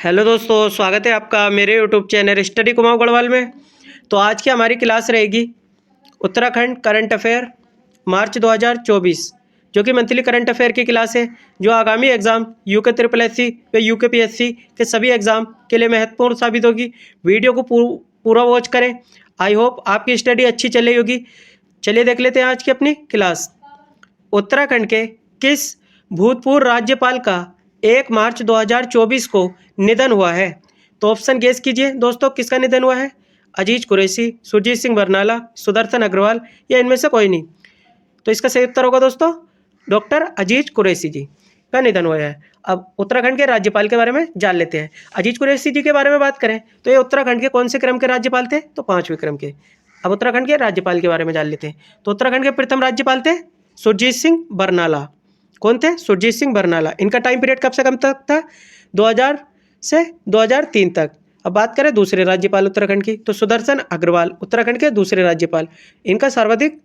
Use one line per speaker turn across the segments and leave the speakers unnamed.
Hello दोस्तों, स्वागत है आपका मेरे YouTube channel study Kumaon Garhwal में। तो आज की हमारी क्लास रहेगी उत्तराखंड करंट अफेयर मार्च 2024, जो कि मंथली करंट अफेयर की क्लास है, जो आगामी एग्ज़ाम यूके ट्रिपल एससी व यूके पीएससी के सभी एग्ज़ाम के लिए महत्वपूर्ण साबित होगी। वीडियो को पूरा वॉच करें। आई होप आपकी स्टडी अच्छी चली होगी। चलिए देख लेते हैं आज की अपनी क्लास। उत्तराखंड के किस भूतपूर्व राज्यपाल का 1 मार्च 2024 को निधन हुआ है? तो ऑप्शन गेस कीजिए दोस्तों, किसका निधन हुआ है? अजीज कुरैशी, सुरजीत सिंह बरनाला, सुदर्शन अग्रवाल या इनमें से कोई नहीं। तो इसका सही उत्तर होगा दोस्तों डॉक्टर अजीज कुरैशी जी का निधन हुआ है। अब उत्तराखंड के राज्यपाल के बारे में जान लेते हैं। अजीज कुरैशी जी के बारे में बात करें तो ये उत्तराखंड के कौन से क्रम के राज्यपाल थे? तो 5वें क्रम के। अब उत्तराखंड के राज्यपाल के बारे में जान लेते हैं। तो उत्तराखंड के प्रथम राज्यपाल थे सुरजीत सिंह बरनाला। कौन थे? सुरजीत सिंह बरनाला। इनका टाइम पीरियड कब से कब तक था? 2000 से 2003 तक। अब बात करें दूसरे राज्यपाल उत्तराखंड की, तो सुदर्शन अग्रवाल उत्तराखंड के दूसरे राज्यपाल। इनका सर्वाधिक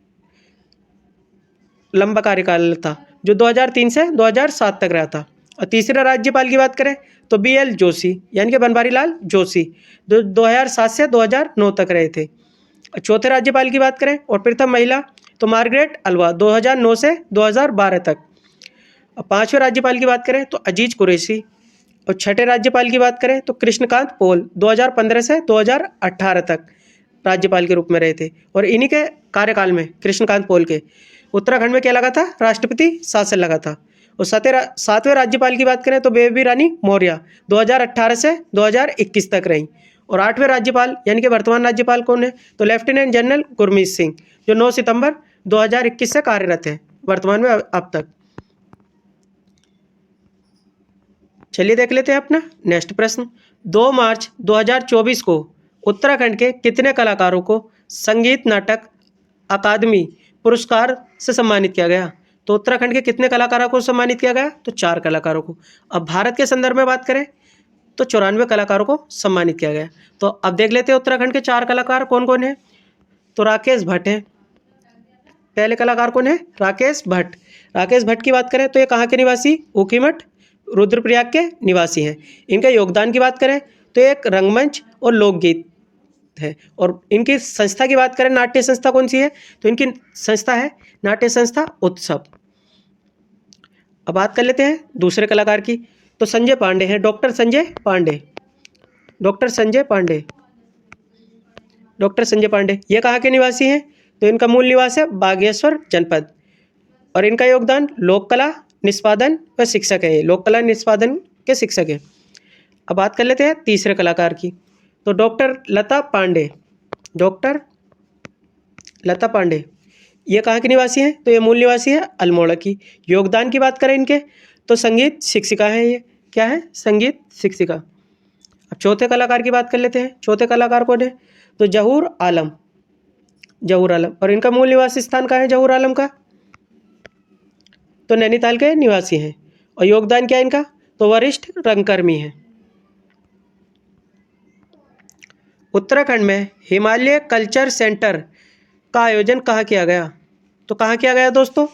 लंबा कार्यकाल था, जो 2003 से 2007 तक रहा था। और तीसरे राज्यपाल की बात करें तो BL जोशी, यानी कि बनवारी लाल जोशी, जो 2007 से 2009 तक रहे थे। चौथे राज्यपाल की बात करें और प्रथम महिला तो मार्गरेट अल्वा, 2009 से 2012 तक। और पांचवें राज्यपाल की बात करें तो अजीज कुरैशी। और छठे राज्यपाल की बात करें तो कृष्णकांत पॉल, 2015 से 2018 तक राज्यपाल के रूप में रहे थे। और इन्हीं के कार्यकाल में कृष्णकांत पॉल के उत्तराखंड में क्या लगा था? राष्ट्रपति शासन लगा था। और सातवें राज्यपाल की बात करें तो बेबी रानी मौर्य, 2018 से 2021 तक रहीं। और आठवें राज्यपाल यानी कि वर्तमान राज्यपाल कौन है? तो लेफ्टिनेंट जनरल गुरमीत सिंह, जो 9 सितंबर 2021 से कार्यरत है वर्तमान में अब तक। चलिए देख लेते हैं अपना नेक्स्ट प्रश्न। 2 मार्च 2024 को उत्तराखंड के कितने कलाकारों को संगीत नाटक अकादमी पुरस्कार से सम्मानित किया गया? तो उत्तराखंड के कितने कलाकारों को सम्मानित किया गया? तो 4 कलाकारों को। अब भारत के संदर्भ में बात करें तो 94 कलाकारों को सम्मानित किया गया। तो अब देख लेते हैं उत्तराखंड के 4 कलाकार कौन कौन है। तो राकेश भट्ट है, पहले कलाकार कौन है? राकेश भट्ट। राकेश भट्ट की बात करें तो ये कहाँ के निवासी? ऊखीमठ रुद्रप्रयाग के निवासी हैं। इनके योगदान की बात करें तो एक रंगमंच और लोकगीत है। और इनकी संस्था की बात करें, नाट्य संस्था कौन सी है? तो इनकी संस्था है नाट्य संस्था उत्सव। अब बात कर लेते हैं दूसरे कलाकार की, तो संजय पांडे हैं, doctor Sanjay Pandey. Doctor Sanjay Pandey, doctor Sanjay Pandey ये कहाँ के निवासी हैं? तो इनका मूल निवास है बागेश्वर जनपद। और इनका योगदान लोक कला निष्पादन व शिक्षक है, लोक कला निष्पादन के शिक्षक हैं। अब बात कर लेते हैं तीसरे कलाकार की, तो डॉक्टर लता पांडे। डॉक्टर लता पांडे ये कहाँ के निवासी हैं? तो ये मूल निवासी है अल्मोड़ा की। योगदान की बात करें इनके तो संगीत शिक्षिका है, ये क्या है? संगीत शिक्षिका। अब चौथे कलाकार की बात कर लेते हैं। चौथे कलाकार कौन है? तो जहूर आलम। जहूर आलम। और इनका मूल निवासी स्थान कहाँ है जहूर आलम का? तो नैनीताल के निवासी हैं। और योगदान क्या है इनका? तो वरिष्ठ रंगकर्मी हैं। उत्तराखंड में हिमालय कल्चर सेंटर का आयोजन कहाँ किया गया? तो कहाँ किया गया दोस्तों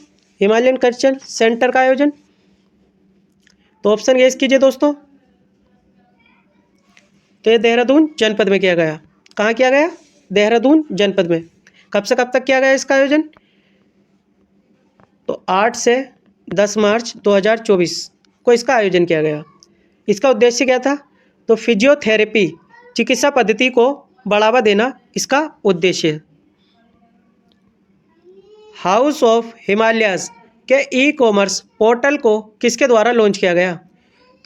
हिमालयन कल्चर सेंटर का आयोजन? तो ऑप्शन गेस कीजिए दोस्तों। तो ये देहरादून जनपद में किया गया। कहाँ किया गया? देहरादून जनपद में। कब से कब तक किया गया इसका आयोजन? तो 8 से 10 मार्च 2024 को इसका आयोजन किया गया। इसका उद्देश्य क्या था? तो फिजियोथेरेपी चिकित्सा पद्धति को बढ़ावा देना इसका उद्देश्य है। हाउस ऑफ हिमालयाज के ई-कॉमर्स पोर्टल को किसके द्वारा लॉन्च किया गया?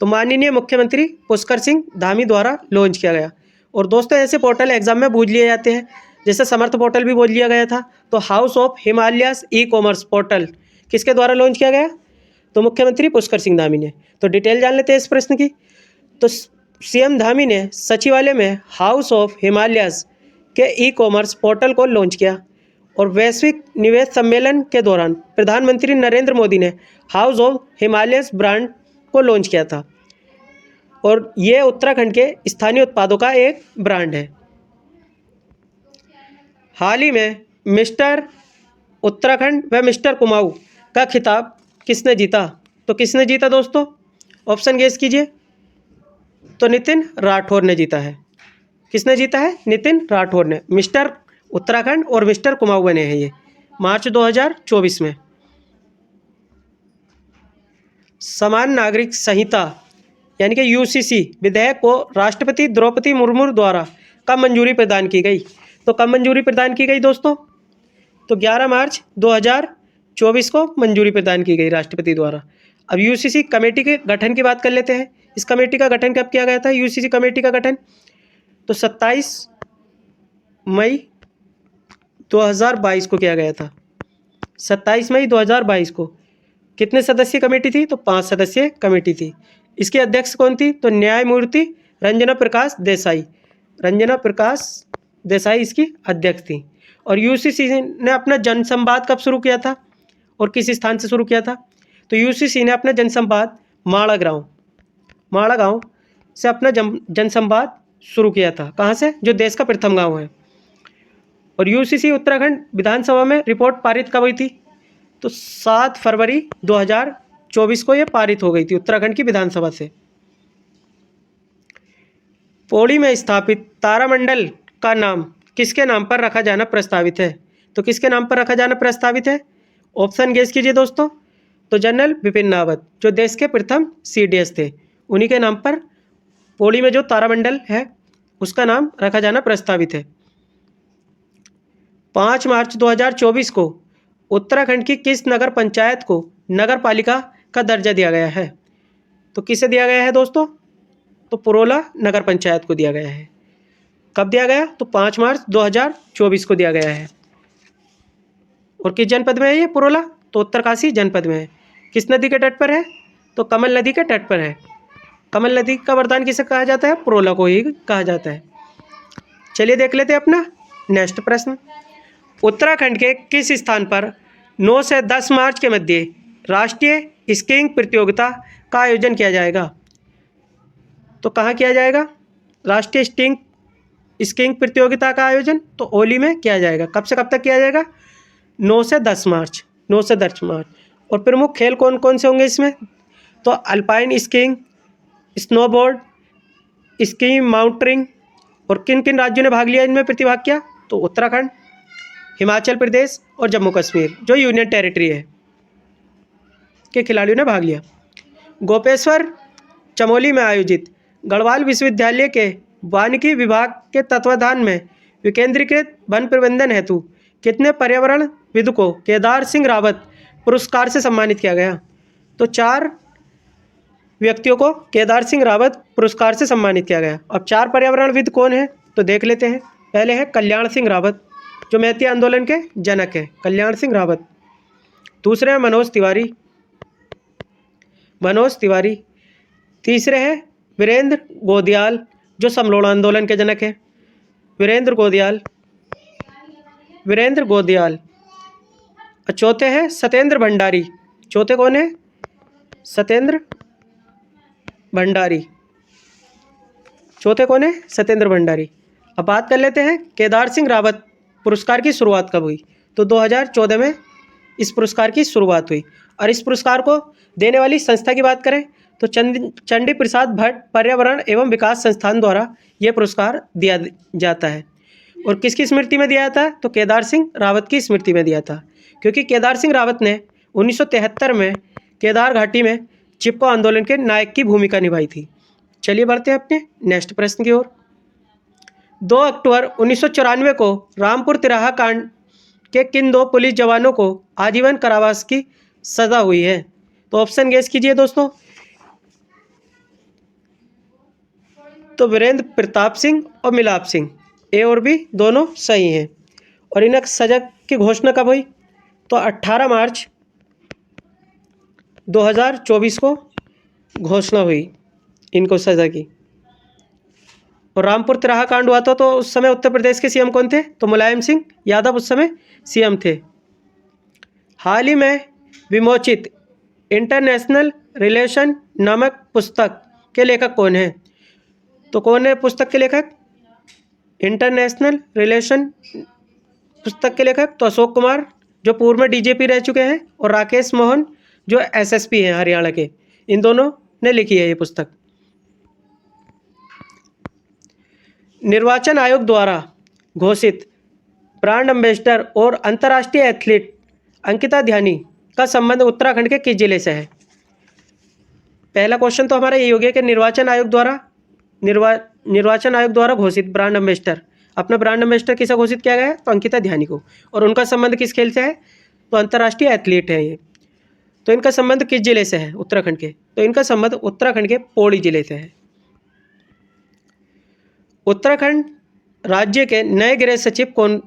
तो माननीय मुख्यमंत्री पुष्कर सिंह धामी द्वारा लॉन्च किया गया। और दोस्तों ऐसे पोर्टल एग्जाम में पूछ लिए जाते हैं, जैसे समर्थ पोर्टल भी बोल लिया गया था। तो house of Himalayas e-commerce portal किसके द्वारा लॉन्च किया गया? तो मुख्यमंत्री पुष्कर सिंह धामी ने। तो डिटेल जान लेते हैं इस प्रश्न की। तो CM धामी ने सचिवालय में हाउस ऑफ हिमालयाज के ई-कॉमर्स पोर्टल को लॉन्च किया। और वैश्विक निवेश सम्मेलन के दौरान प्रधानमंत्री नरेंद्र मोदी ने हाउस ऑफ हिमालयस ब्रांड को लॉन्च किया था। और ये उत्तराखंड के स्थानीय उत्पादों का एक ब्रांड है। हाल ही में मिस्टर उत्तराखंड व मिस्टर कुमाऊं का खिताब किसने जीता? तो किसने जीता दोस्तों? ऑप्शन गेस कीजिए। तो नितिन राठौर ने जीता है। किसने जीता है? नितिन राठौर ने। मिस्टर उत्तराखंड और मिस्टर कुमाऊं बने हैं ये मार्च 2024 में। समान नागरिक संहिता यानी कि यूसीसी विधेयक को राष्ट्रपति द्रौपदी मुर्मू द्वारा कब मंजूरी प्रदान की गई? तो कब मंजूरी प्रदान की गई दोस्तों? तो 11 मार्च 2024 को मंजूरी प्रदान की गई राष्ट्रपति द्वारा। अब यूसीसी कमेटी के गठन की बात कर लेते हैं। इस कमेटी का गठन कब किया गया था? यूसीसी कमेटी का गठन तो 27 मई 2022 को किया गया था। 27 मई 2022 को। कितने सदस्यीय कमेटी थी? तो 5 सदस्यीय कमेटी थी। इसके अध्यक्ष कौन थी? तो न्यायमूर्ति रंजना प्रकाश देसाई। रंजना प्रकाश देसाई इसकी अध्यक्ष थी। और यूसीसी ने अपना जनसंवाद कब शुरू किया था और किस स्थान से शुरू किया था? तो यूसीसी ने अपना जनसंवाद माड़ा गांव से अपना जनसंवाद शुरू किया था। कहाँ से? जो देश का प्रथम गांव है। और यूसीसी उत्तराखंड विधानसभा में रिपोर्ट पारित कब हुई थी? तो 7 फरवरी 2024 को ये पारित हो गई थी उत्तराखंड की विधानसभा से। पौड़ी में स्थापित तारामंडल का नाम किसके नाम पर रखा जाना प्रस्तावित है? तो किसके नाम पर रखा जाना प्रस्तावित है? ऑप्शन गेस कीजिए दोस्तों। तो जनरल बिपिन रावत जो देश के प्रथम सीडीएस थे, उन्हीं के नाम पर पौड़ी में जो तारामंडल है उसका नाम रखा जाना प्रस्तावित है। 5 मार्च 2024 को उत्तराखंड की किस नगर पंचायत को नगर पालिका का दर्जा दिया गया है? तो किसे दिया गया है दोस्तों? तो पुरोला नगर पंचायत को दिया गया है। कब दिया गया? तो 5 मार्च 2024 को दिया गया है। और किस जनपद में है ये पुरोला? तो उत्तरकाशी जनपद में है। किस नदी के तट पर है? तो कमल नदी के तट पर है। कमल नदी का वरदान किसे कहा जाता है? पुरोला को ही कहा जाता है। चलिए देख लेते हैं अपना नेक्स्ट प्रश्न। उत्तराखंड के किस स्थान पर 9 से 10 मार्च के मध्य राष्ट्रीय स्कीइंग प्रतियोगिता का आयोजन किया जाएगा? तो कहाँ किया जाएगा राष्ट्रीय स्कीइंग प्रतियोगिता का आयोजन? तो ओली में किया जाएगा। कब से कब तक किया जाएगा? 9 से 10 मार्च। 9 से 10 मार्च। और प्रमुख खेल कौन कौन से होंगे इसमें? तो alpine skiing, snowboard, skiing mountaineering. और किन किन राज्यों ने भाग लिया इनमें, प्रतिभाग किया? तो उत्तराखंड, हिमाचल प्रदेश और जम्मू कश्मीर जो यूनियन टेरिटरी है के खिलाड़ियों ने भाग लिया। गोपेश्वर चमोली में आयोजित गढ़वाल विश्वविद्यालय के वानिकी विभाग के तत्वाधान में विकेंद्रीकृत वन प्रबंधन हेतु कितने पर्यावरणविद को केदार सिंह रावत पुरस्कार से सम्मानित किया गया? तो 4 व्यक्तियों को केदार सिंह रावत पुरस्कार से सम्मानित किया गया। अब 4 पर्यावरणविद कौन है तो देख लेते हैं। पहले है कल्याण सिंह रावत जो मैती आंदोलन के जनक है, कल्याण सिंह रावत। दूसरे हैं मनोज तिवारी। तीसरे हैं वीरेंद्र गोदियाल जो समलोड़ आंदोलन के जनक हैं, वीरेंद्र गोदियाल। और चौथे हैं सत्येंद्र भंडारी। चौथे कौन है? सत्येंद्र भंडारी। चौथे कौन है? सत्येंद्र भंडारी। अब बात कर लेते हैं केदार सिंह रावत पुरस्कार की शुरुआत कब हुई? तो 2014 में इस पुरस्कार की शुरुआत हुई। और इस पुरस्कार को देने वाली संस्था की बात करें तो चंडी प्रसाद भट्ट पर्यावरण एवं विकास संस्थान द्वारा यह पुरस्कार दिया जाता है। और किसकी स्मृति में दिया था? तो केदार सिंह रावत की स्मृति में दिया था, क्योंकि केदार सिंह रावत ने 1973 में केदार घाटी में चिपको आंदोलन के नायक की भूमिका निभाई थी। चलिए बढ़ते हैं अपने नेक्स्ट प्रश्न की ओर। 2 अक्टूबर 1994 को रामपुर तिराहा कांड के किन 2 पुलिस जवानों को आजीवन कारावास की सजा हुई है? तो ऑप्शन गेस कीजिए दोस्तों। तो वीरेंद्र प्रताप सिंह और मिलाप सिंह, ए और बी दोनों सही हैं। और इन्हें सजा की घोषणा कब हुई? तो 18 मार्च 2024 को घोषणा हुई इनको सजा की। और रामपुर तिराहा कांड हुआ था तो उस समय उत्तर प्रदेश के सीएम कौन थे? तो मुलायम सिंह यादव उस समय सीएम थे। हाल ही में विमोचित इंटरनेशनल रिलेशन नामक पुस्तक के लेखक कौन है? तो कौन है पुस्तक के लेखक? इंटरनेशनल रिलेशन पुस्तक के लेखक तो अशोक कुमार जो पूर्व में डीजीपी रह चुके हैं, और राकेश मोहन जो एसएसपी हैं हरियाणा के। इन दोनों ने लिखी है ये पुस्तक। निर्वाचन आयोग द्वारा घोषित ब्रांड एम्बेसडर और अंतर्राष्ट्रीय एथलीट अंकिता ध्यानी का संबंध उत्तराखंड के किस जिले से है? पहला क्वेश्चन तो हमारा यही हो गया कि निर्वाचन आयोग द्वारा घोषित ब्रांड एम्बेसडर, अपना ब्रांड एम्बेसडर किसे घोषित किया गया है? तो अंकिता ध्यानी को। और उनका संबंध किस खेल से है? तो अंतर्राष्ट्रीय एथलीट है ये। तो इनका संबंध किस जिले से है? उत्तराखंड के। तो इनका संबंध उत्तराखंड के पौड़ी जिले से है। उत्तराखंड राज्य के नए गृह सचिव कौन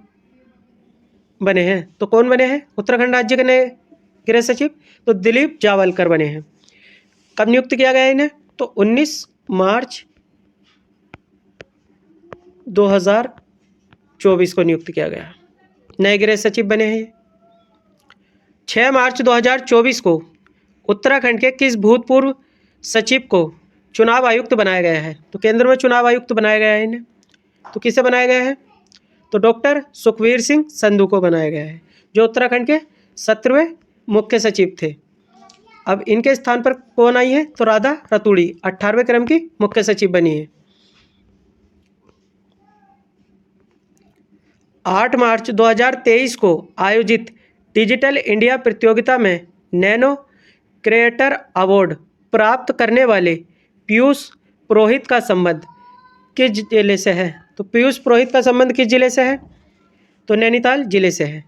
बने हैं? तो कौन बने हैं उत्तराखंड राज्य के नए गृह सचिव? तो दिलीप जावलकर बने हैं। कब नियुक्त किया गया इन्हें? तो 19 मार्च 2024 को नियुक्त किया गया, नए गृह सचिव बने हैं। 6 मार्च 2024 को उत्तराखंड के किस भूतपूर्व सचिव को चुनाव आयुक्त बनाया गया है? तो केंद्र में चुनाव आयुक्त बनाया गया है इन्हें। तो किसे बनाया गया है? तो डॉक्टर सुखवीर सिंह संधू को बनाया गया है, जो उत्तराखंड के 17वें मुख्य सचिव थे। अब इनके स्थान पर कौन आई है? तो राधा रतूड़ी 18वें क्रम की मुख्य सचिव बनी है। 8 मार्च 2023 को आयोजित डिजिटल इंडिया प्रतियोगिता में नैनो क्रिएटर अवार्ड प्राप्त करने वाले पीयूष पुरोहित का संबंध किस जिले से है? तो पीयूष पुरोहित का संबंध किस जिले से है? तो नैनीताल जिले से है।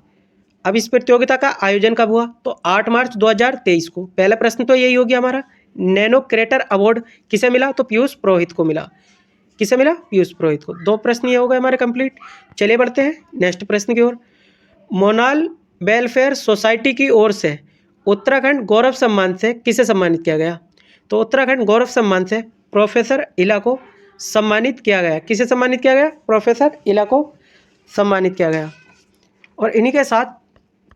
अब इस प्रतियोगिता का आयोजन कब हुआ? तो 8 मार्च 2023 को। पहला प्रश्न तो यही हो गया हमारा, नैनो क्रिएटर अवार्ड किसे मिला? तो पीयूष पुरोहित को मिला। किसे मिला? पीयूष पुरोहित को। 2 प्रश्न ये हो गए हमारे कंप्लीट। चलिए बढ़ते हैं नेक्स्ट प्रश्न की ओर। मोनाल वेलफेयर सोसाइटी की ओर से उत्तराखंड गौरव सम्मान से किसे सम्मानित किया गया? तो उत्तराखंड गौरव सम्मान से प्रोफेसर इला को सम्मानित किया गया। किसे सम्मानित किया गया? प्रोफेसर इला को सम्मानित किया गया। और इन्हीं के साथ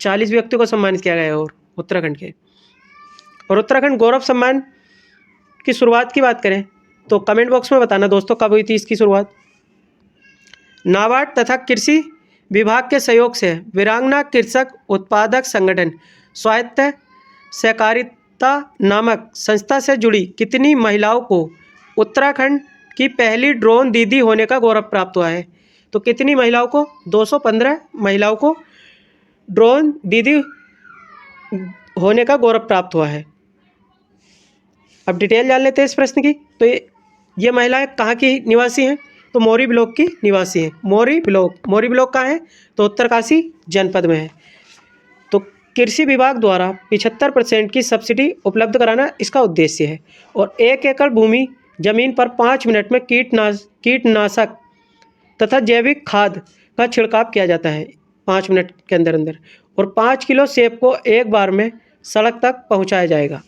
40 व्यक्तियों को सम्मानित किया गया और उत्तराखंड के। और उत्तराखंड गौरव सम्मान की शुरुआत की बात करें तो कमेंट बॉक्स में बताना दोस्तों कब हुई थी इसकी शुरुआत। नाबार्ड तथा कृषि विभाग के सहयोग से वीरांगना कृषक उत्पादक संगठन स्वायत्त सहकारिता नामक संस्था से जुड़ी कितनी महिलाओं को उत्तराखंड की पहली ड्रोन दीदी होने का गौरव प्राप्त हुआ है? तो कितनी महिलाओं को? 215 महिलाओं को ड्रोन दीदी होने का गौरव प्राप्त हुआ है। अब डिटेल जान लेते हैं इस प्रश्न की। तो ये महिलाएं कहाँ की निवासी हैं? तो मोरी ब्लॉक की निवासी हैं। मोरी ब्लॉक कहाँ है? तो उत्तरकाशी जनपद में है। तो कृषि विभाग द्वारा 75% की सब्सिडी उपलब्ध कराना इसका उद्देश्य है। और 1 एकड़ भूमि जमीन पर 5 मिनट में कीटनाशक तथा जैविक खाद का छिड़काव किया जाता है 5 मिनट के अंदर अंदर। और 5 किलो सेब को एक बार में सड़क तक पहुंचाया जाएगा।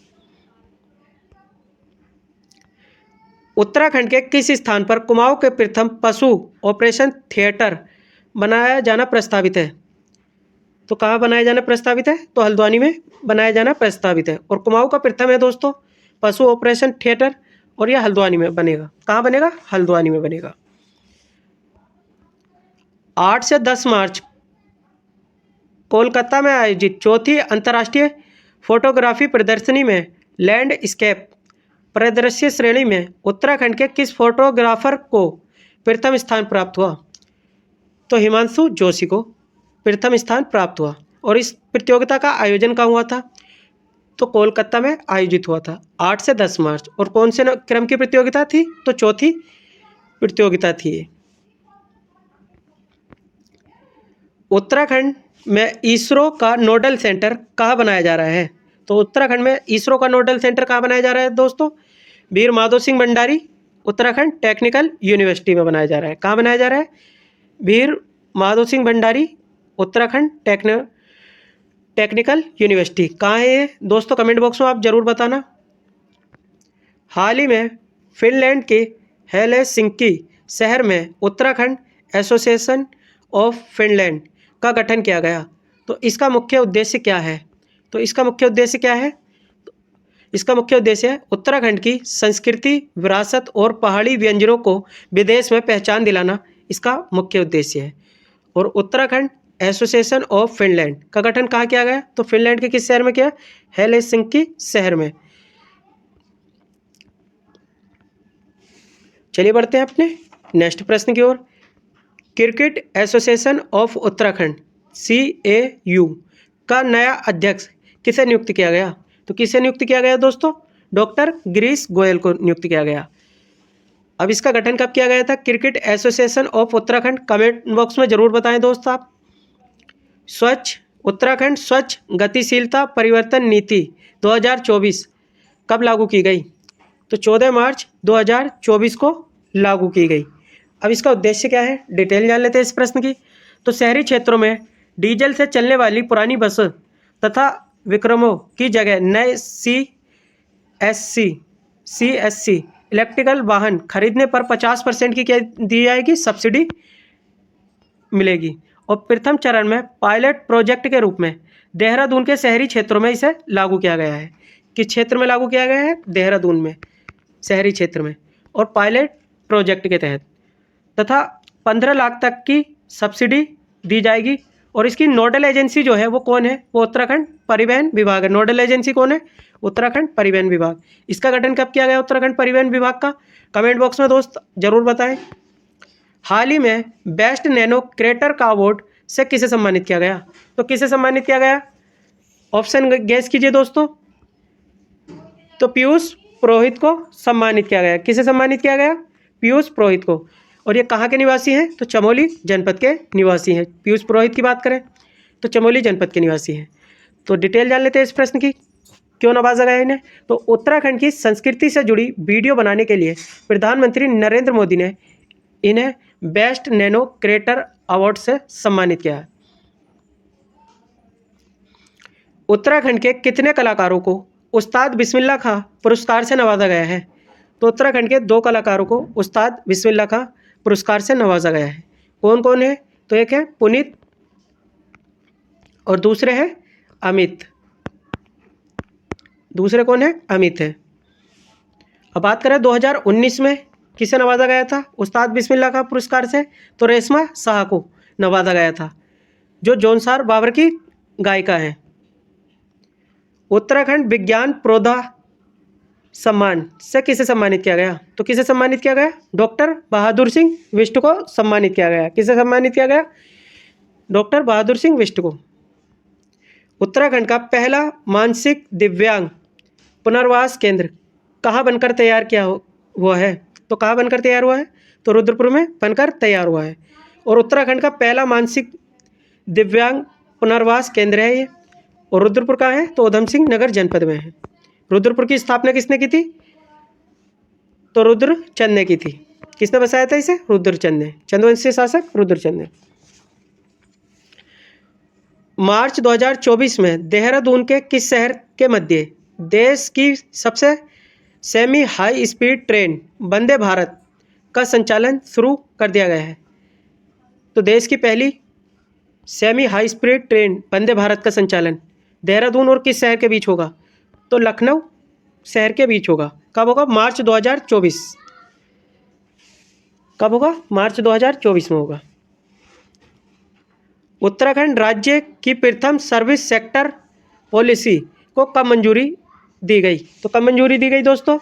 उत्तराखंड के किस स्थान पर कुमाऊं के प्रथम पशु ऑपरेशन थिएटर बनाया जाना प्रस्तावित है? तो कहाँ बनाया जाना प्रस्तावित है? तो हल्द्वानी में बनाया जाना प्रस्तावित है। और कुमाऊं का प्रथम है दोस्तों पशु ऑपरेशन थिएटर, और यह हल्द्वानी में बनेगा। कहाँ बनेगा? हल्द्वानी में बनेगा। 8 से 10 मार्च कोलकाता में आयोजित 4थी अंतर्राष्ट्रीय फोटोग्राफी प्रदर्शनी में लैंडस्केप प्रदर्श्य श्रेणी में उत्तराखंड के किस फोटोग्राफर को प्रथम स्थान प्राप्त हुआ? तो हिमांशु जोशी को प्रथम स्थान प्राप्त हुआ। और इस प्रतियोगिता का आयोजन कहाँ हुआ था? तो कोलकाता में आयोजित हुआ था 8 से 10 मार्च। और कौन से क्रम की प्रतियोगिता थी? तो 4थी प्रतियोगिता थी। उत्तराखंड में इसरो का नोडल सेंटर कहाँ बनाया जा रहा है? तो उत्तराखंड में इसरो का नोडल सेंटर कहाँ बनाया जा रहा है दोस्तों? वीर माधो सिंह भंडारी उत्तराखंड टेक्निकल यूनिवर्सिटी में बनाया जा रहा है। कहाँ बनाया जा रहा है? वीर माधो सिंह भंडारी उत्तराखंड टेक्निकल यूनिवर्सिटी। कहाँ है ये दोस्तों? कमेंट बॉक्स में आप जरूर बताना। हाल ही में फिनलैंड के हेलसिंकी शहर में उत्तराखंड एसोसिएशन ऑफ फिनलैंड का गठन किया गया। तो इसका मुख्य उद्देश्य क्या है? इसका मुख्य उद्देश्य है उत्तराखंड की संस्कृति, विरासत और पहाड़ी व्यंजनों को विदेश में पहचान दिलाना इसका मुख्य उद्देश्य है। और उत्तराखंड एसोसिएशन ऑफ फिनलैंड का गठन कहाँ किया गया? तो फिनलैंड के किस शहर में किया? हेलसिंकी शहर में। चलिए बढ़ते हैं अपने नेक्स्ट प्रश्न की ओर। Cricket association of Uttarakhand CAU का नया अध्यक्ष किसे नियुक्त किया गया? तो किसे नियुक्त किया गया दोस्तों? डॉक्टर गिरीश गोयल को नियुक्त किया गया। अब इसका गठन कब किया गया था? Cricket association of Uttarakhand, comment box में जरूर बताएं दोस्त आप। स्वच्छ उत्तराखंड स्वच्छ गतिशीलता परिवर्तन नीति 2024 कब लागू की गई? तो 14 मार्च 2024 को लागू की गई। अब इसका उद्देश्य क्या है, डिटेल जान लेते हैं इस प्रश्न की। तो शहरी क्षेत्रों में डीजल से चलने वाली पुरानी बसों तथा विक्रमों की जगह नए CSC इलेक्ट्रिकल वाहन खरीदने पर 50% की क्या दी जाएगी? सब्सिडी मिलेगी। और प्रथम चरण में पायलट प्रोजेक्ट के रूप में देहरादून के शहरी क्षेत्रों में इसे लागू किया गया है। किस क्षेत्र में लागू किया गया है? देहरादून में, शहरी क्षेत्र में, और पायलट प्रोजेक्ट के तहत। तथा 15 लाख तक की सब्सिडी दी जाएगी। और इसकी नोडल एजेंसी जो है वो कौन है? वो उत्तराखंड परिवहन विभाग है। नोडल एजेंसी कौन है? उत्तराखंड परिवहन विभाग। इसका गठन कब किया गया उत्तराखंड परिवहन विभाग का? कमेंट बॉक्स में दोस्त जरूर बताएं। हाल ही में बेस्ट नैनो क्रिएटर का अवार्ड से किसे सम्मानित किया गया? तो किसे सम्मानित किया गया? ऑप्शन गैस कीजिए दोस्तों। तो पीयूष पुरोहित को सम्मानित किया गया। किसे सम्मानित किया गया? पीयूष पुरोहित को। और ये कहाँ के निवासी हैं? तो चमोली जनपद के निवासी हैं। पीयूष पुरोहित की बात करें तो चमोली जनपद के निवासी हैं। तो डिटेल जान लेते हैं इस प्रश्न की, क्यों नवाजा गया इन्हें? तो उत्तराखंड की संस्कृति से जुड़ी वीडियो बनाने के लिए प्रधानमंत्री नरेंद्र मोदी ने इन्हें बेस्ट नैनो क्रिएटर अवार्ड से सम्मानित किया है। उत्तराखंड के कितने कलाकारों को उस्ताद बिस्मिल्लाह खां पुरस्कार से नवाजा गया है? तो उत्तराखंड के 2 कलाकारों को उस्ताद बिस्मिल्लाह खां पुरस्कार से नवाजा गया है। कौन कौन है? तो एक है पुनीत और दूसरे है अमित। दूसरे कौन है? अमित है। अब बात करें 2019 में किसे नवाजा गया था उस्ताद बिस्मिल्लाह खां पुरस्कार से? तो रेशमा शाह को नवाजा गया था, जो जौनसार बाबर की गायिका हैं। उत्तराखंड विज्ञान प्रोधा सम्मान से किसे सम्मानित किया गया? तो किसे सम्मानित किया गया? डॉक्टर बहादुर सिंह बिष्ट को सम्मानित किया गया। किसे सम्मानित किया गया? डॉक्टर बहादुर सिंह बिष्ट को। उत्तराखंड का पहला मानसिक दिव्यांग पुनर्वास केंद्र कहाँ बनकर तैयार किया हुआ है? तो कहाँ बनकर तैयार हुआ है? तो रुद्रपुर में बनकर तैयार हुआ है। और उत्तराखंड का पहला मानसिक दिव्यांग पुनर्वास केंद्र है ये। और रुद्रपुर कहाँ है? तो उधम सिंह नगर जनपद में है। रुद्रपुर की स्थापना किसने की थी? तो रुद्रचंद ने की थी। किसने बसाया था इसे? रुद्रचंद ने। चंद्रवंशी शासक रुद्रचंद ने। मार्च 2024 में देहरादून के किस शहर के मध्य देश की सबसे semi high speed train Vande Bharat का संचालन शुरू कर दिया गया है? तो देश की पहली semi high speed train Vande Bharat का संचालन देहरादून और किस शहर के बीच होगा? तो लखनऊ शहर के बीच होगा। कब होगा? मार्च 2024। कब होगा? मार्च 2024 में होगा। उत्तराखंड राज्य की प्रथम सर्विस सेक्टर पॉलिसी को कब मंजूरी दी गई? तो कब मंजूरी दी गई दोस्तों?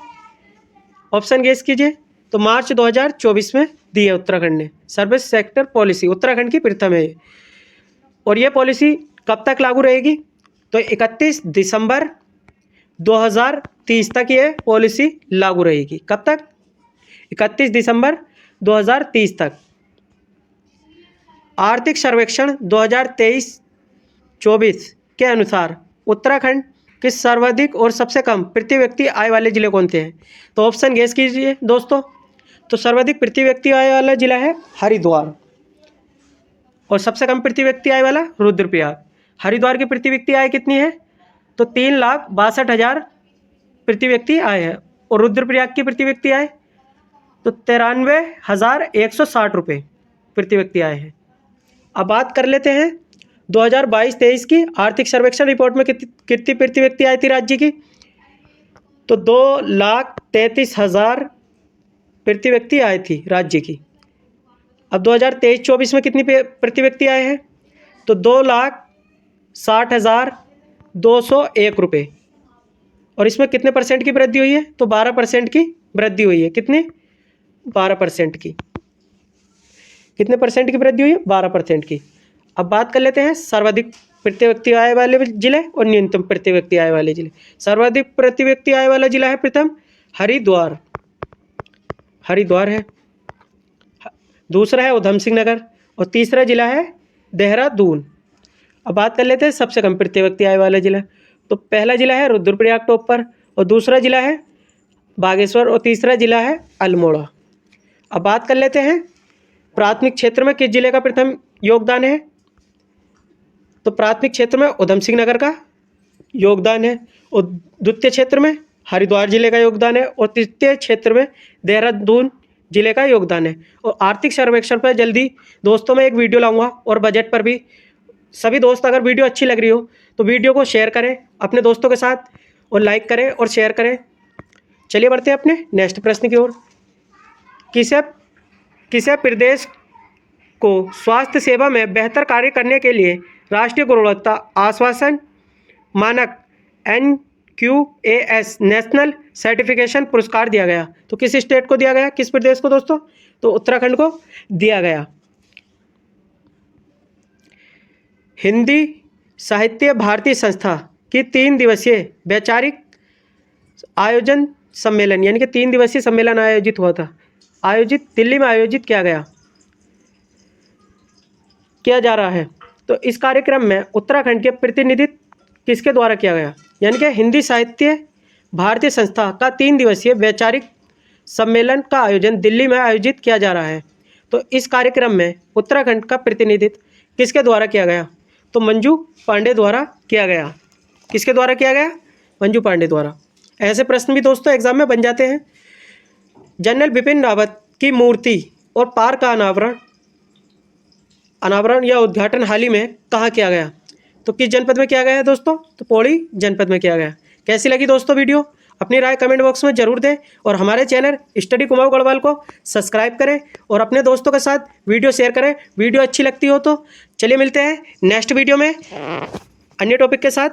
ऑप्शन गेस कीजिए। तो मार्च 2024 में दी है उत्तराखंड ने सर्विस सेक्टर पॉलिसी। उत्तराखंड की प्रथम है। और ये पॉलिसी कब तक लागू रहेगी? तो 31 दिसंबर 2030 तक ये पॉलिसी लागू रहेगी। कब तक? 31 दिसंबर 2030 तक। आर्थिक सर्वेक्षण 2023-24 के अनुसार उत्तराखंड के सर्वाधिक और सबसे कम प्रति व्यक्ति आय वाले जिले कौन से हैं? तो ऑप्शन गेस कीजिए दोस्तों। तो सर्वाधिक प्रति व्यक्ति आय वाला जिला है हरिद्वार और सबसे कम प्रति व्यक्ति आय वाला रुद्रप्रयाग। हरिद्वार की प्रति व्यक्ति आय कितनी है? तो 3,62,000 प्रति व्यक्ति आय है। और रुद्रप्रयाग की प्रति व्यक्ति आय तो 93,160 रुपये प्रति व्यक्ति आय है। अब बात कर लेते हैं 2022-23 की आर्थिक सर्वेक्षण रिपोर्ट में कितनी प्रति व्यक्ति आय थी राज्य की? तो 2,33,000 प्रति व्यक्ति आय थी राज्य की। अब 2023-24 में कितनी प्रति व्यक्ति आय है? तो 2,60,201 रुपये। और इसमें कितने परसेंट की वृद्धि हुई है? तो 12% की वृद्धि हुई है। कितनी? 12% की। कितने परसेंट की वृद्धि हुई है? 12% की। अब बात कर लेते हैं सर्वाधिक प्रति व्यक्ति आय वाले जिले और न्यूनतम प्रति व्यक्ति आय वाले जिले। सर्वाधिक प्रति व्यक्ति आय वाला जिला है प्रथम हरिद्वार, हरिद्वार है। दूसरा है उधम सिंह नगर और तीसरा जिला है देहरादून। अब बात कर लेते हैं सबसे कम प्रति व्यक्ति आय वाला जिला। तो पहला जिला है रुद्रप्रयाग टॉप पर और दूसरा जिला है बागेश्वर और तीसरा जिला है अल्मोड़ा। अब बात कर लेते हैं प्राथमिक क्षेत्र में किस जिले का प्रथम योगदान है। तो प्राथमिक क्षेत्र में उधम सिंह नगर का योगदान है और द्वितीय क्षेत्र में हरिद्वार जिले का योगदान है और तृतीय क्षेत्र में देहरादून जिले का योगदान है। और आर्थिक सर्वेक्षण पर जल्दी दोस्तों मैं एक वीडियो लाऊंगा और बजट पर भी। सभी दोस्त अगर वीडियो अच्छी लग रही हो तो वीडियो को शेयर करें अपने दोस्तों के साथ और लाइक करें और शेयर करें। चलिए बढ़ते हैं अपने नेक्स्ट प्रश्न की ओर। किसे प्रदेश को स्वास्थ्य सेवा में बेहतर कार्य करने के लिए राष्ट्रीय गुणवत्ता आश्वासन मानक NQAS नेशनल सर्टिफिकेशन पुरस्कार दिया गया? तो किस स्टेट को दिया गया, किस प्रदेश को दोस्तों? तो उत्तराखंड को दिया गया। हिंदी साहित्य भारती संस्था की 3 दिवसीय वैचारिक आयोजन सम्मेलन यानी कि 3 दिवसीय सम्मेलन आयोजित हुआ था, दिल्ली में आयोजित किया जा रहा है। तो इस कार्यक्रम में उत्तराखंड के प्रतिनिधित्व किसके द्वारा किया गया? यानी कि हिंदी साहित्य भारतीय संस्था का 3 दिवसीय वैचारिक सम्मेलन का आयोजन दिल्ली में आयोजित किया जा रहा है। तो इस कार्यक्रम में उत्तराखंड का प्रतिनिधित्व किसके द्वारा किया गया? तो मंजू पांडे द्वारा किया गया। किसके द्वारा किया गया? मंजू पांडे द्वारा। ऐसे प्रश्न भी दोस्तों एग्जाम में बन जाते हैं। जनरल बिपिन रावत की मूर्ति और पार्क का अनावरण या उद्घाटन हाल ही में कहाँ किया गया? तो किस जनपद में किया गया है दोस्तों? तो पौड़ी जनपद में किया गया। कैसी लगी दोस्तों वीडियो? अपनी राय कमेंट बॉक्स में जरूर दें और हमारे चैनल स्टडी कुमाऊं गढ़वाल को सब्सक्राइब करें और अपने दोस्तों के साथ वीडियो शेयर करें। वीडियो अच्छी लगती हो तो चलिए मिलते हैं नेक्स्ट वीडियो में अन्य टॉपिक के साथ।